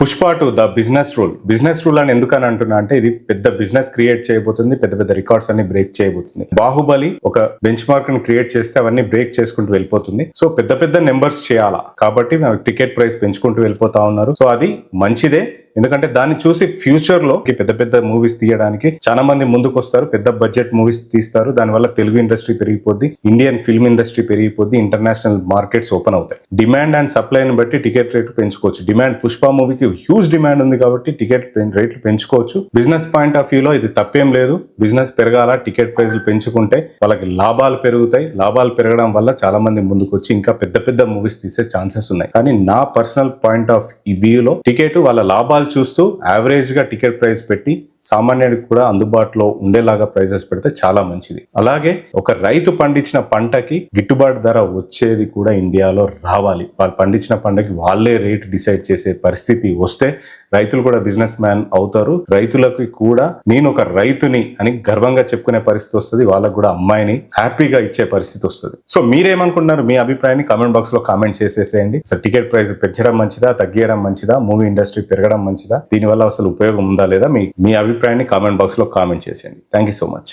Pushpa to the business rule అని ఎందుకని అంటున్నా అంటే ఇది పెద్ద బిజినెస్ క్రియేట్ చేయబోతుంది, పెద్ద పెద్ద రికార్డ్స్ అన్ని బ్రేక్ చేయబోతుంది. బాహుబలి ఒక బెంచ్ మార్క్ ని క్రియేట్ చేస్తే అవన్నీ బ్రేక్ చేసుకుంటూ వెళ్ళిపోతుంది. సో పెద్ద పెద్ద నెంబర్స్ చేయాలా కాబట్టి టికెట్ ప్రైస్ పెంచుకుంటూ వెళ్ళిపోతా ఉన్నారు. సో అది మంచిదే, ఎందుకంటే దాన్ని చూసి ఫ్యూచర్ లో పెద్ద పెద్ద మూవీస్ తీయడానికి చాలా మంది ముందుకు వస్తారు, పెద్ద బడ్జెట్ మూవీస్ తీస్తారు. దానివల్ల తెలుగు ఇండస్ట్రీ పెరిగిపోద్ది, ఇండియన్ ఫిల్మ్ ఇండస్ట్రీ పెరిగిపోద్ది, ఇంటర్నేషనల్ మార్కెట్స్ ఓపెన్ అవుతాయి. డిమాండ్ అండ్ సప్లైని బట్టి టికెట్ రేట్లు పెంచుకోవచ్చు. డిమాండ్ పుష్ప మూవీకి హ్యూజ్ డిమాండ్ ఉంది కాబట్టి టికెట్ రేట్లు పెంచుకోవచ్చు. బిజినెస్ పాయింట్ ఆఫ్ వ్యూలో ఇది తప్పేం లేదు. బిజినెస్ పెరగాల, టికెట్ ప్రైస్లు పెంచుకుంటే వాళ్ళకి లాభాలు పెరుగుతాయి. లాభాలు పెరగడం వల్ల చాలా మంది ముందుకు వచ్చి ఇంకా పెద్ద పెద్ద మూవీస్ తీసే ఛాన్సెస్ ఉన్నాయి. కానీ నా పర్సనల్ పాయింట్ ఆఫ్ వ్యూలో టికెట్ వాళ్ళ లాభాలు చూస్తూ యావరేజ్ గా టికెట్ ప్రైస్ పెట్టి సామాన్యుడికి కూడా అందుబాటులో ఉండేలాగా ప్రైజెస్ పెడితే చాలా మంచిది. అలాగే ఒక రైతు పండించిన పంటకి గిట్టుబాటు ధర వచ్చేది కూడా ఇండియాలో రావాలి. వాళ్ళు పండించిన పంటకి వాళ్ళే రేట్ డిసైడ్ చేసే పరిస్థితి వస్తే రైతులు కూడా బిజినెస్ మ్యాన్ అవుతారు. రైతులకి కూడా నేను ఒక రైతుని అని గర్వంగా చెప్పుకునే పరిస్థితి వస్తుంది. వాళ్ళకు కూడా అమ్మాయిని హ్యాపీగా ఇచ్చే పరిస్థితి వస్తుంది. సో మీరేమనుకుంటున్నారు? మీ అభిప్రాయాన్ని కామెంట్ బాక్స్ లో కామెంట్ చేసేసేయండి. అసలు టికెట్ ప్రైస్ పెంచడం మంచిదా, తగ్గియడం మంచిదా, మూవీ ఇండస్ట్రీ పెరగడం మంచిదా, దీనివల్ల అసలు ఉపయోగం ఉందా లేదా, మీ అభిప్రాయాన్ని కామెంట్ బాక్స్ లో కామెంట్ చేసేయండి. Thank you so much.